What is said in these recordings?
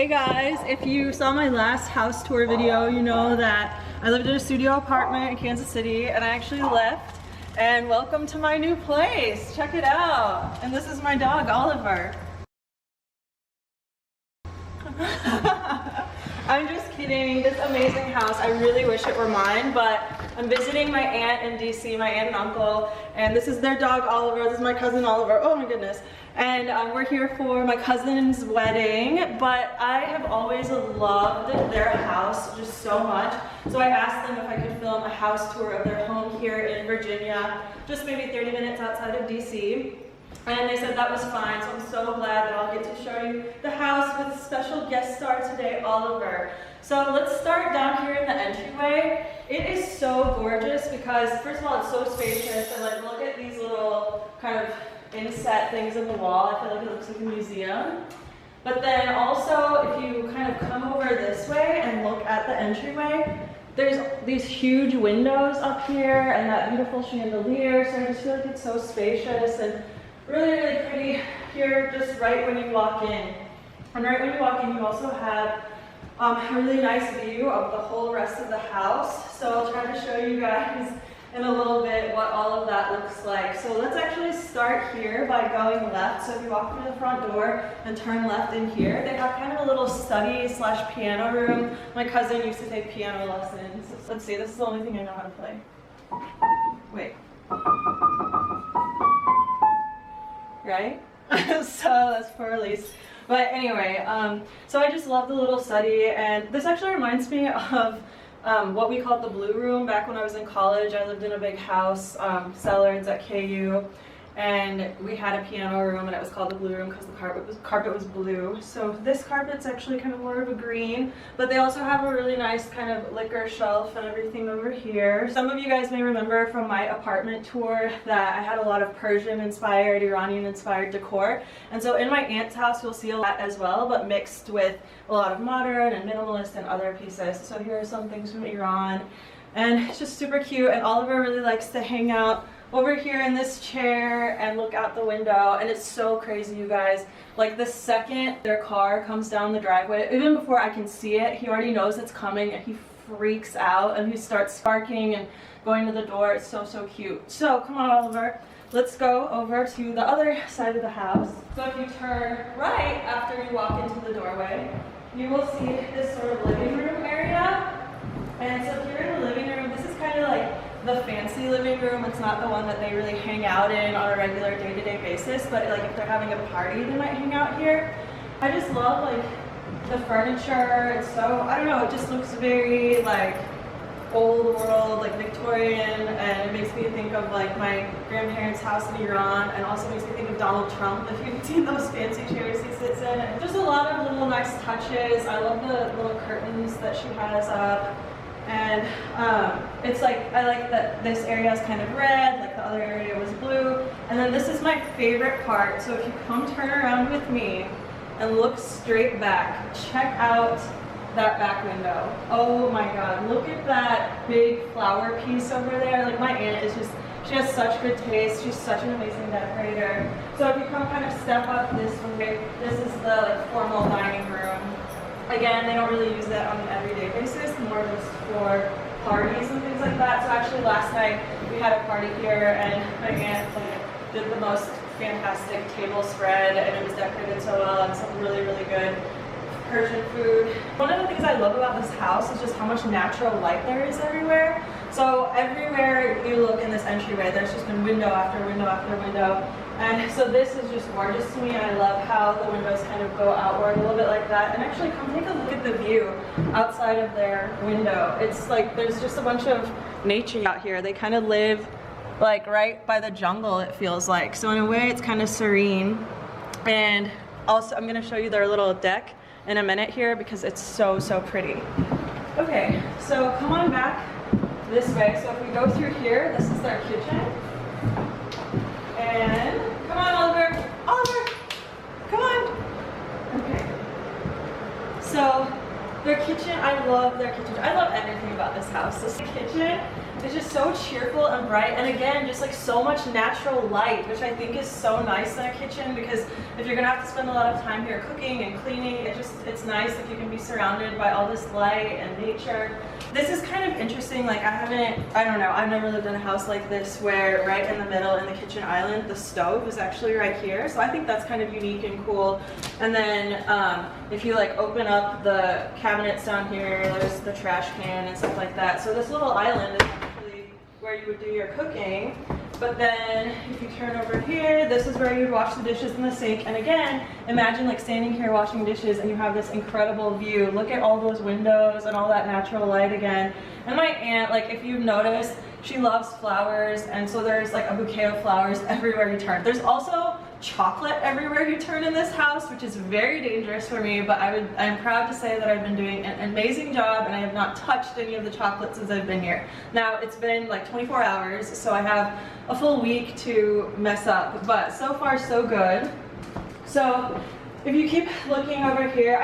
guys, if you saw my last house tour video, you know that I lived in a studio apartment in Kansas City and I actually left. And welcome to my new place. Check it out. And this is my dog, Oliver. I'm just kidding. This amazing house, I really wish it were mine, but I'm visiting my aunt in DC, my aunt and uncle, and this is their dog, Oliver. This is my cousin, Oliver. Oh my goodness. And we're here for my cousin's wedding, but I have always loved their house just so much. So I asked them if I could film a house tour of their home here in Virginia, just maybe 30 minutes outside of DC. And they said that was fine, so I'm so glad that I'll get to show you the house with special guest star today, Oliver. So let's start down here in the entryway. It is so gorgeous because, first of all, it's so spacious, and like, look at these little kind of inset things in the wall. I feel like it looks like a museum. But then also, if you kind of come over this way and look at the entryway, there's these huge windows up here and that beautiful chandelier, so I just feel like it's so spacious and really, really pretty here just right when you walk in. And right when you walk in, you also have a really nice view of the whole rest of the house. So I'll try to show you guys in a little bit what all of that looks like. So let's actually start here by going left. So if you walk through the front door and turn left in here, they have kind of a little study slash piano room. My cousin used to take piano lessons. So let's see, this is the only thing I know how to play. Wait. Right? So that's poor Elise. But anyway, so I just love the little study, and this actually reminds me of what we called the Blue Room back when I was in college. I lived in a big house, Sellards at KU, and we had a piano room, and it was called the Blue Room because the carpet was blue. So this carpet's actually kind of more of a green, but they also have a really nice kind of liquor shelf and everything over here. Some of you guys may remember from my apartment tour that I had a lot of Persian inspired, Iranian inspired decor, and so in my aunt's house you'll see a lot as well, but mixed with a lot of modern and minimalist and other pieces. So here are some things from Iran, and it's just super cute, and Oliver really likes to hang out over here in this chair and look out the window, and it's so crazy, you guys. Like, the second their car comes down the driveway, even before I can see it, he already knows it's coming and he freaks out and he starts barking and going to the door. It's so, so cute. So come on, Oliver, let's go over to the other side of the house. So if you turn right after you walk into the doorway, you will see this sort of living room area. And so here in the living room, this is kind of like the fancy living room. It's not the one that they really hang out in on a regular day-to-day basis, but like if they're having a party, they might hang out here. I just love like the furniture. It's so, I don't know, it just looks very like old world, like Victorian, and it makes me think of like my grandparents' house in Iran, and also makes me think of Donald Trump, if you've seen those fancy chairs he sits in. And just a lot of little nice touches. I love the little curtains that she has up. And it's like, I like that this area is kind of red, like the other area was blue. And then this is my favorite part. So if you come turn around with me and look straight back, check out that back window. Oh my God, look at that big flower piece over there. Like, my aunt is just, she has such good taste. She's such an amazing decorator. So if you come kind of step up this way, this is the like formal dining room. Again, they don't really use that on an everyday basis, more just for parties and things like that. So actually last night we had a party here, and my aunt did the most fantastic table spread, and it was decorated so well, and some really, really good Persian food. One of the things I love about this house is just how much natural light there is everywhere. So everywhere you look in this entryway, there's just been window after window after window. And so this is just gorgeous to me, and I love how the windows kind of go outward a little bit like that. And actually, come take a look at the view outside of their window. It's like there's just a bunch of nature out here. They kind of live like right by the jungle, it feels like. So in a way, it's kind of serene. And also, I'm gonna show you their little deck in a minute here because it's so, so pretty. Okay, so come on back this way. So if we go through here, this is their kitchen. And come on, Oliver. Oliver, come on. Okay. So their kitchen, I love their kitchen. I love everything about this house. This kitchen It's just so cheerful and bright, and again, just like so much natural light, which I think is so nice in a kitchen, because if you're gonna have to spend a lot of time here cooking and cleaning, it's nice if you can be surrounded by all this light and nature. This is kind of interesting, like I don't know, I've never lived in a house like this where right in the middle in the kitchen island, the stove is actually right here. So I think that's kind of unique and cool. And then if you like open up the cabinets down here, there's the trash can and stuff like that. So this little island is actually where you would do your cooking. But then if you turn over here, this is where you'd wash the dishes in the sink. And again, imagine like standing here washing dishes and you have this incredible view. Look at all those windows and all that natural light again. And my aunt, like if you've noticed, she loves flowers, and so there's like a bouquet of flowers everywhere you turn. There's also chocolate everywhere you turn in this house, which is very dangerous for me, but I'm proud to say that I've been doing an amazing job, and I have not touched any of the chocolate since I've been here. Now it's been like 24 hours, so I have a full week to mess up, but so far so good. So if you keep looking over here,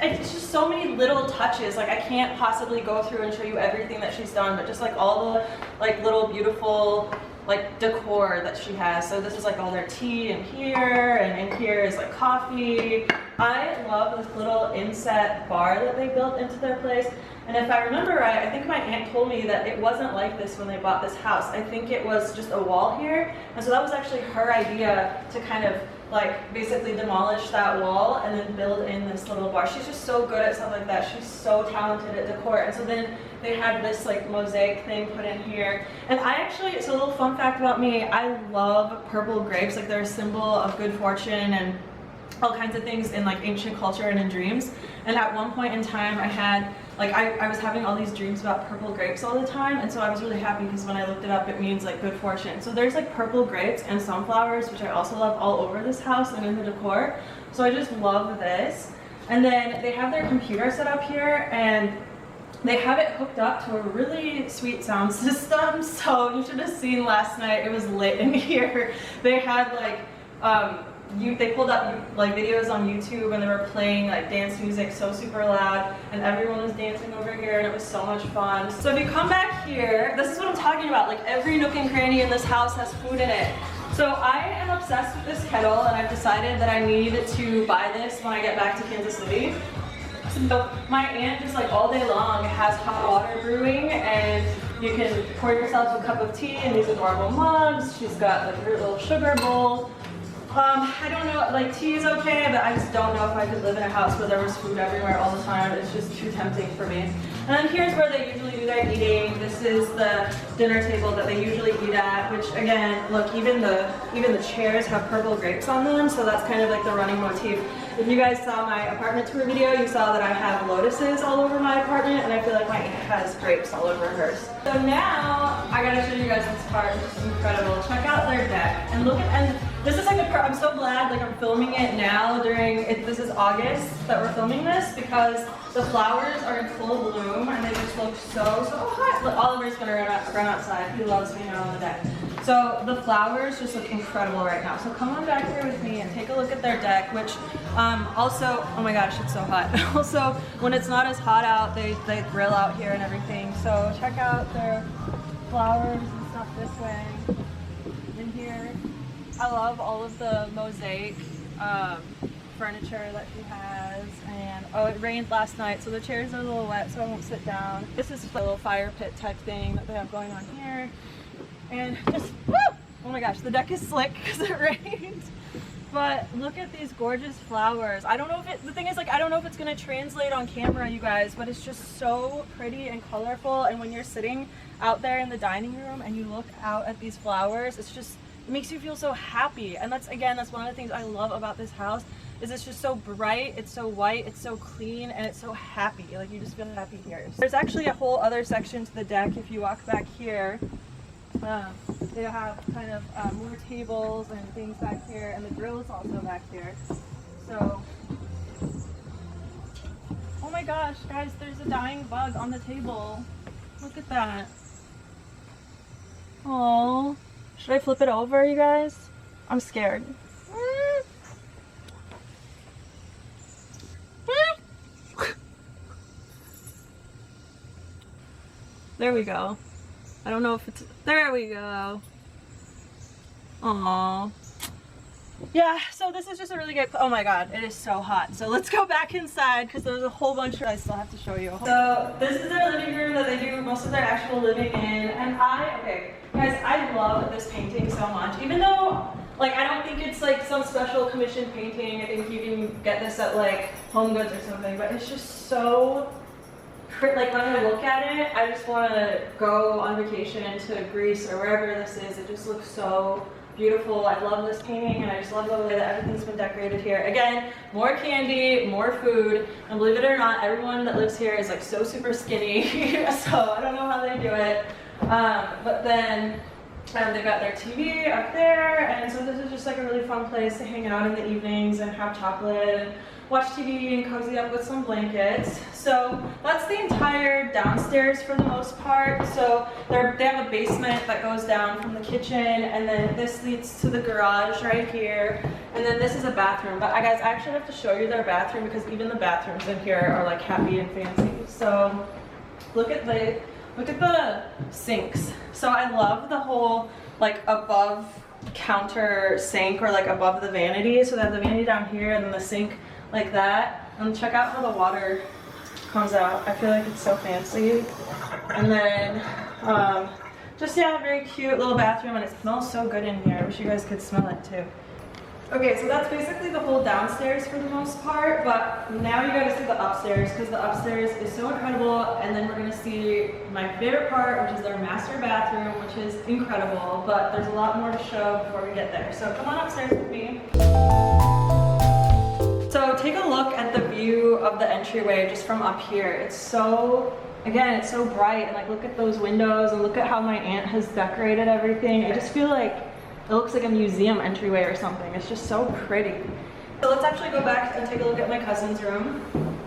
it's just so many little touches. Like I can't possibly go through and show you everything that she's done, but just like all the like little beautiful like decor that she has. So this is like all their tea in here, and in here is like coffee. I love this little inset bar that they built into their place. And if I remember right, I think my aunt told me that it wasn't like this when they bought this house. I think it was just a wall here. And so that was actually her idea, to kind of like basically demolish that wall and then build in this little bar. She's just so good at stuff like that. She's so talented at decor. And so then they had this like mosaic thing put in here. And I actually, it's a little fun fact about me, I love purple grapes. Like they're a symbol of good fortune and all kinds of things in like ancient culture and in dreams. And at one point in time I had like I was having all these dreams about purple grapes all the time, and so I was really happy because when I looked it up, it means like good fortune. So there's like purple grapes and sunflowers, which I also love, all over this house and in the decor. So I just love this. And then they have their computer set up here, and they have it hooked up to a really sweet sound system. So you should have seen last night, it was lit in here. They had like they pulled up like videos on YouTube, and they were playing like dance music so super loud, and everyone was dancing over here, and it was so much fun. So if you come back here, this is what I'm talking about. Like every nook and cranny in this house has food in it. So I am obsessed with this kettle, and I've decided that I need to buy this when I get back to Kansas City. So my aunt just like all day long has hot water brewing, and you can pour yourself a cup of tea in these adorable mugs. She's got like her little sugar bowl. I don't know, like tea is okay, but I just don't know if I could live in a house where there was food everywhere all the time. It's just too tempting for me. And then here's where they usually do their eating. This is the dinner table that they usually eat at, which again, look, even the chairs have purple grapes on them, so that's kind of like the running motif. If you guys saw my apartment tour video, you saw that I have lotuses all over my apartment, and I feel like my aunt has grapes all over hers. So now, I gotta show you guys this part, which is incredible. Check out their deck, and look at, and this is like I'm so glad like I'm filming it now this is August that we're filming this, because the flowers are in full bloom, and they just look so hot. Look, Oliver's gonna run outside. He loves being out on the deck. So the flowers just look incredible right now. So come on back here with me and take a look at their deck, which also, oh my gosh, it's so hot. Also, when it's not as hot out, they grill out here and everything. So check out their flowers and stuff this way. In here, I love all of the mosaic furniture that she has. And oh, it rained last night, so the chairs are a little wet, so I won't sit down. This is a little fire pit type thing that they have going on here. And just, woo! Oh my gosh, the deck is slick because it rained. But look at these gorgeous flowers. I don't know if the thing is like, I don't know if it's gonna translate on camera, you guys, but it's just so pretty and colorful. And when you're sitting out there in the dining room and you look out at these flowers, it makes you feel so happy. And that's one of the things I love about this house, is it's just so bright, it's so white, it's so clean, and it's so happy. Like you just feel happy here. There's actually a whole other section to the deck if you walk back here. They have kind of more tables and things back here, and the grill is also back here. So, oh my gosh, guys, there's a dying bug on the table. Look at that. Oh, should I flip it over, you guys? I'm scared. There we go. I don't know if it's, there we go. Aww. Yeah, so this is just a really good, oh my god, it is so hot. So let's go back inside because there's a whole bunch I still have to show you. So this is their living room that they do most of their actual living in. And okay, guys, I love this painting so much. Even though, like, I don't think it's like some special commissioned painting. I think you can get this at like Home Goods or something, but it's just so pretty. Like when I look at it, I just want to go on vacation to Greece or wherever this is. It just looks so beautiful. I love this painting, and I just love the way that everything's been decorated here. Again, more candy, more food, and believe it or not, everyone that lives here is like so super skinny. So I don't know how they do it. But then they've got their TV up there, and so this is just like a really fun place to hang out in the evenings and have chocolate and watch TV and cozy up with some blankets. So that's the entire downstairs for the most part. So they have a basement that goes down from the kitchen, and then this leads to the garage right here, and then this is a bathroom. But guys, I actually have to show you their bathroom because even the bathrooms in here are like happy and fancy. So look at the sinks. So I love the whole like above counter sink, or like above the vanity. So they have the vanity down here and then the sink like that. And check out how the water comes out. I feel like it's so fancy. And then just, yeah, a very cute little bathroom, and it smells so good in here. I wish you guys could smell it too. Okay, so that's basically the whole downstairs for the most part, but now you gotta see the upstairs, because the upstairs is so incredible. And then we're gonna see my favorite part, which is their master bathroom, which is incredible, but there's a lot more to show before we get there. So come on upstairs with me. So take a look at the view of the entryway just from up here. It's so, again, it's so bright, and like look at those windows, and look at how my aunt has decorated everything. I just feel like it looks like a museum entryway or something. It's just so pretty. So let's actually go back and take a look at my cousin's room.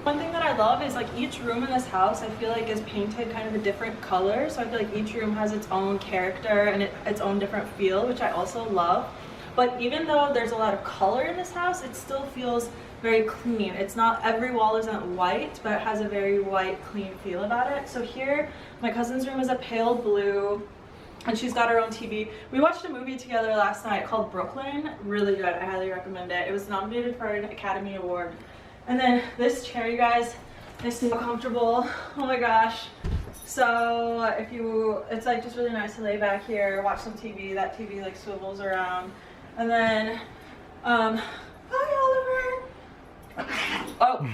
One thing that I love is like each room in this house I feel like is painted kind of a different color. So I feel like each room has its own character and its own different feel, which I also love. But even though there's a lot of color in this house, it still feels very clean. It's not, every wall isn't white, but it has a very white, clean feel about it. So here, my cousin's room is a pale blue, and she's got her own TV. We watched a movie together last night called Brooklyn. Really good. I highly recommend it. It was nominated for an Academy Award. And then this chair, you guys, is so comfortable. Oh my gosh. So it's like just really nice to lay back here, watch some TV. That TV like swivels around. And then, hi Oliver. Oh.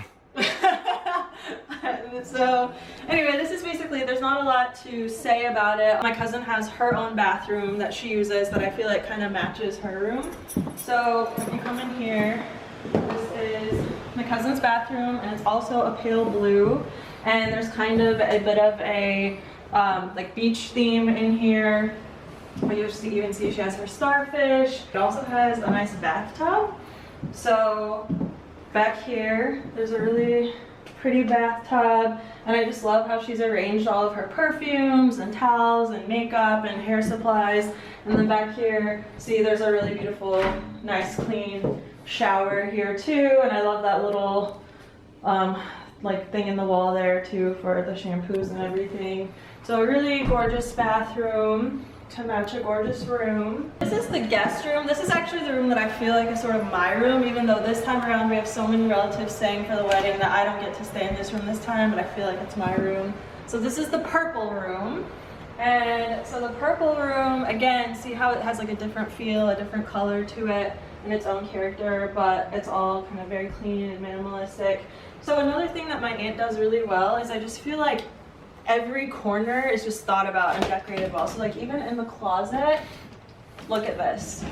So anyway, this is basically, there's not a lot to say about it. My cousin has her own bathroom that she uses that I feel like kind of matches her room. So if you come in here, this is my cousin's bathroom, and it's also a pale blue, and there's kind of a bit of a like beach theme in here. You even see she has her starfish. It also has a nice bathtub. So back here, there's a really pretty bathtub, and I just love how she's arranged all of her perfumes and towels and makeup and hair supplies. And then back here, see, there's a really beautiful, nice, clean shower here too. And I love that little like thing in the wall there too for the shampoos and everything. So a really gorgeous bathroom to match a gorgeous room. This is the guest room. This is actually the room that I feel like is sort of my room, even though this time around we have so many relatives staying for the wedding that I don't get to stay in this room this time, but I feel like it's my room. So this is the purple room. And so the purple room, again, see how it has like a different feel, a different color to it and its own character, but it's all kind of very clean and minimalistic. So another thing that my aunt does really well is I just feel like every corner is just thought about and decorated well. So like even in the closet, look at this.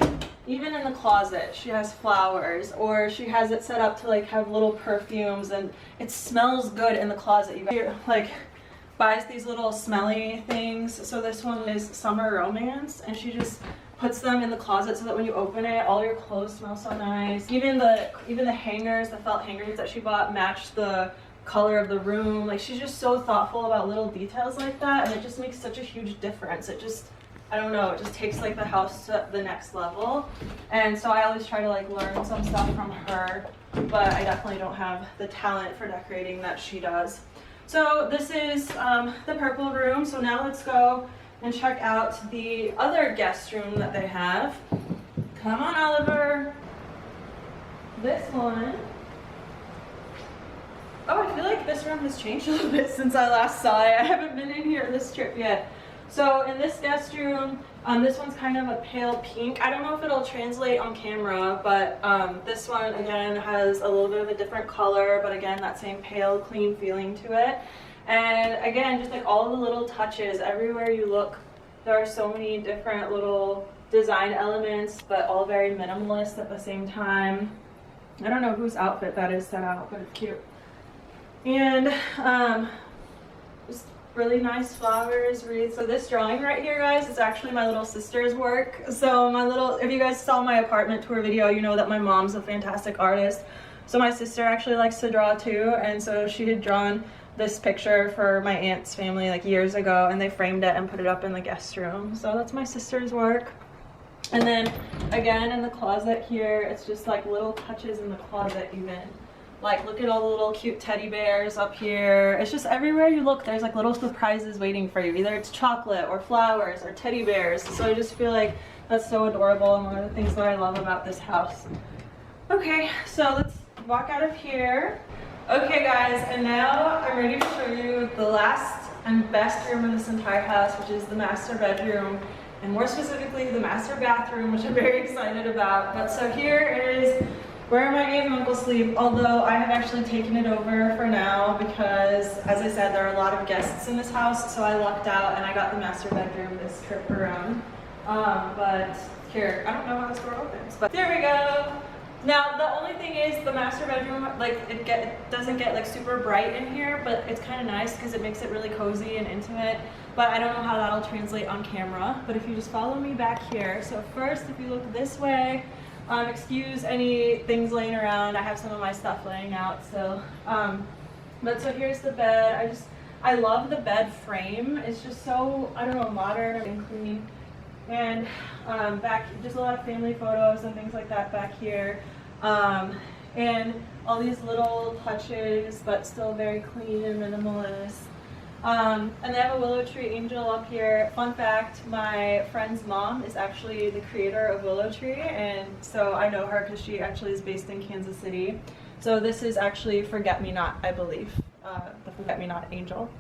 Even in the closet, she has flowers, or she has it set up to like have little perfumes, and it smells good in the closet. You guys like buys these little smelly things. So this one is Summer Romance, and she just puts them in the closet so that when you open it, all your clothes smell so nice. Even the hangers, the felt hangers that she bought match the color of the room. Like, she's just so thoughtful about little details like that, and it just makes such a huge difference. It just, I don't know, it just takes like the house to the next level. And so I always try to like learn some stuff from her, but I definitely don't have the talent for decorating that she does. So this is the purple room. So now let's go and check out the other guest room that they have. Come on, Oliver. This one. Oh, I feel like this room has changed a little bit since I last saw it. I haven't been in here this trip yet. So in this guest room, this one's kind of a pale pink. I don't know if it'll translate on camera, but this one again has a little bit of a different color, but again, that same pale, clean feeling to it. And again, just like all the little touches, everywhere you look, there are so many different little design elements, but all very minimalist at the same time. I don't know whose outfit that is set out, but it's cute. And just really nice flowers, wreaths. So this drawing right here, guys, is actually my little sister's work. So if you guys saw my apartment tour video, you know that my mom's a fantastic artist. So my sister actually likes to draw too, and so she had drawn this picture for my aunt's family like years ago, and they framed it and put it up in the guest room. So that's my sister's work. And then again in the closet here, it's just like little touches in the closet even. Like, look at all the little cute teddy bears up here. It's just everywhere you look, there's like little surprises waiting for you. Either it's chocolate or flowers or teddy bears. So I just feel like that's so adorable and one of the things that I love about this house. Okay, so let's walk out of here. Okay guys, and now I'm ready to show you the last and best room in this entire house, which is the master bedroom. And more specifically, the master bathroom, which I'm very excited about. But so here is where my aunt and uncle sleep, although I have actually taken it over for now because, as I said, there are a lot of guests in this house, so I lucked out and I got the master bedroom this trip around. But here, I don't know how this door opens, but there we go. Now, the only thing is the master bedroom, like it doesn't get like super bright in here, but it's kind of nice because it makes it really cozy and intimate. But I don't know how that'll translate on camera. But if you just follow me back here. So first, if you look this way, excuse any things laying around. I have some of my stuff laying out, so. But so here's the bed. I love the bed frame. It's just so, I don't know, modern and clean. And back, just a lot of family photos and things like that back here. And all these little touches, but still very clean and minimalist. And they have a willow tree angel up here. Fun fact, my friend's mom is actually the creator of Willow Tree, and so I know her because she actually is based in Kansas City. So this is actually Forget-Me-Not, I believe, the Forget-Me-Not angel.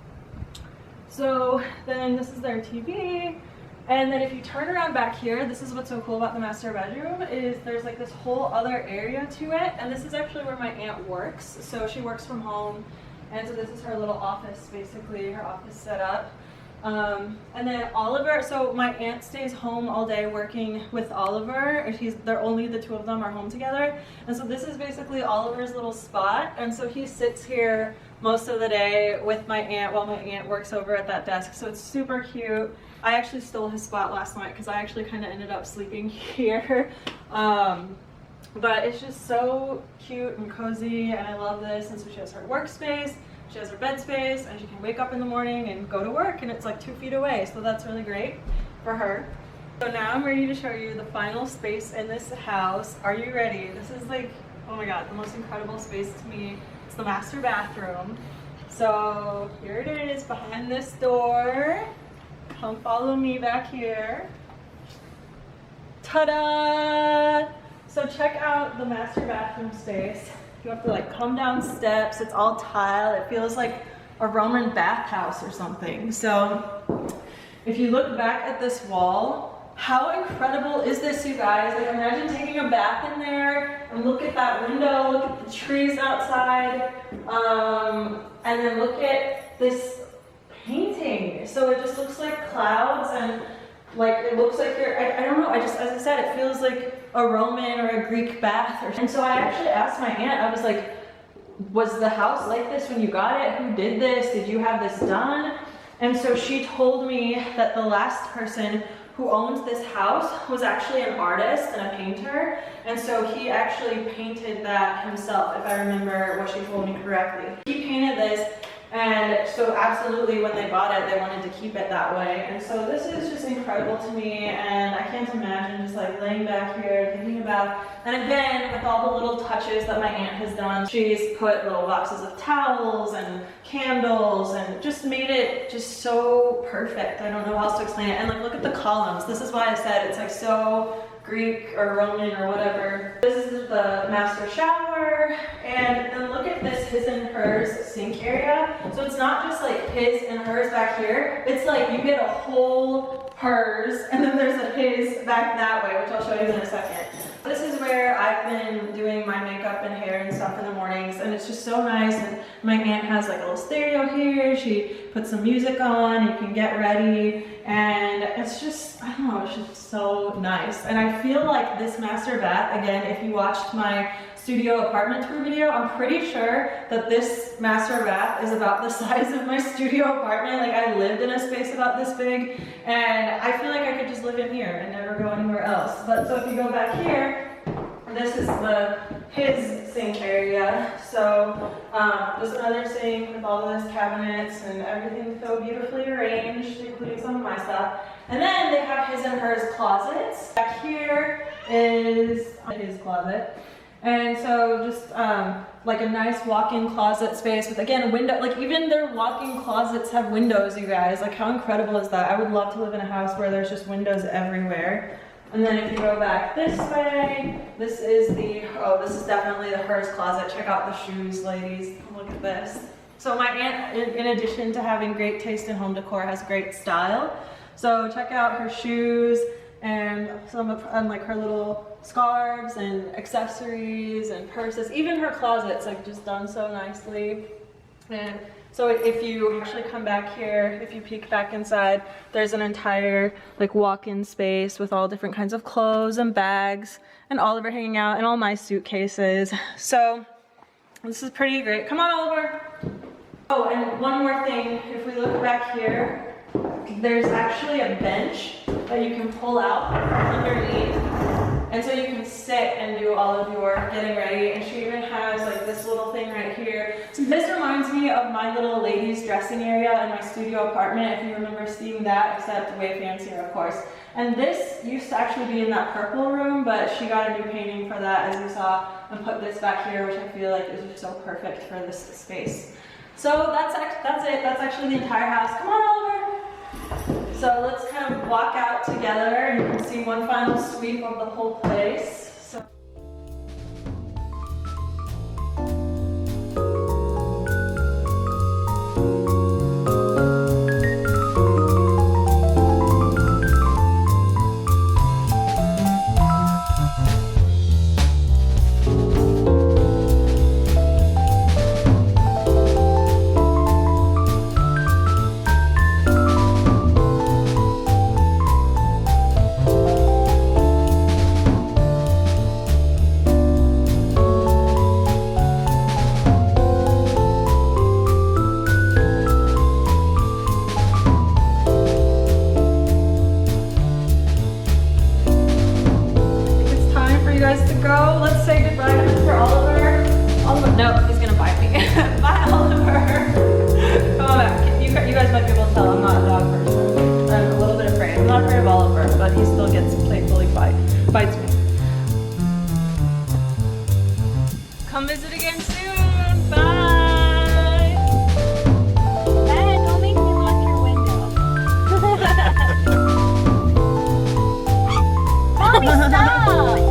So then this is their TV. And then if you turn around back here, this is what's so cool about the master bedroom, is there's like this whole other area to it. And this is actually where my aunt works. So she works from home. And so this is her little office, basically, her office setup. And then Oliver, so my aunt stays home all day working with Oliver. They're only the two of them are home together. And so this is basically Oliver's little spot. And so he sits here most of the day with my aunt while my aunt works over at that desk. So it's super cute. I actually stole his spot last night because I actually kind of ended up sleeping here. But it's just so cute and cozy, and I love this. And so she has her workspace, she has her bed space, and she can wake up in the morning and go to work, and it's like 2 feet away, so that's really great for her. So now I'm ready to show you the final space in this house. Are you ready? This is like, oh my god, the most incredible space to me. It's the master bathroom. So here it is behind this door. Come follow me back here. Ta-da! So check out the master bathroom space. You have to like come down steps. It's all tile. It feels like a Roman bathhouse or something. So if you look back at this wall, how incredible is this, you guys? Like, imagine taking a bath in there and look at that window, look at the trees outside, and then look at this painting. So it just looks like clouds, and like it looks like I don't know, as I said, it feels like a Roman or a Greek bath. And so I actually asked my aunt, I was like, was the house like this when you got it? Who did this? Did you have this done? And so she told me that the last person who owned this house was actually an artist and a painter. And so he actually painted that himself, if I remember what she told me correctly. He painted this, And so absolutely when they bought it, they wanted to keep it that way. And so this is just incredible to me, and I can't imagine just like laying back here thinking about, and again, with all the little touches that my aunt has done, she's put little boxes of towels and candles and just made it just so perfect. I don't know how else to explain it. And like, look at the columns. This is why I said it's like so Greek or Roman or whatever. This is the master shower, and then look at this his and hers sink area. So it's not just like his and hers back here, it's like you get a whole hers and then there's a his back that way, which I'll show you in a second. This is where I've been doing my makeup and hair and stuff in the mornings, and it's just so nice. And my aunt has like a little stereo here. She puts some music on, you can get ready, and it's just, I don't know, it's just so nice. And I feel like this master bath, again, if you watched my studio apartment tour video, I'm pretty sure that this master bath is about the size of my studio apartment. Like, I lived in a space about this big, and I feel like I could just live in here and never go anywhere else. But so if you go back here, this is his sink area. So there's another sink with all those cabinets and everything so beautifully arranged, including some of my stuff. And then they have his and hers closets. Back here is his closet. And so just like a nice walk-in closet space with, again, a window. Like, even their walk-in closets have windows, you guys. Like, how incredible is that? I would love to live in a house where there's just windows everywhere. And then if you go back this way, this is definitely the hers closet. Check out the shoes, ladies. Look at this. So my aunt, in addition to having great taste in home decor, has great style. So check out her shoes and some of like her little scarves and accessories and purses. Even her closet's like just done so nicely. And so if you actually come back here, if you peek back inside, there's an entire like walk-in space with all different kinds of clothes and bags and Oliver hanging out and all my suitcases. So this is pretty great. Come on, Oliver. Oh, and one more thing. If we look back here, there's actually a bench that you can pull out from underneath. And so you can sit and do all of your getting ready. And she even has like this little thing right here. So this reminds me of my little ladies dressing area in my studio apartment, if you remember seeing that, except way fancier, of course. And this used to actually be in that purple room, but she got a new painting for that, as you saw, and put this back here, which I feel like is just so perfect for this space. So that's it. That's actually the entire house. Come on, Oliver. So let's kind of walk out together and you can see one final sweep of the whole place. Bites me. Come visit again soon. Bye. Hey, don't make me lock your window. Mommy, stop.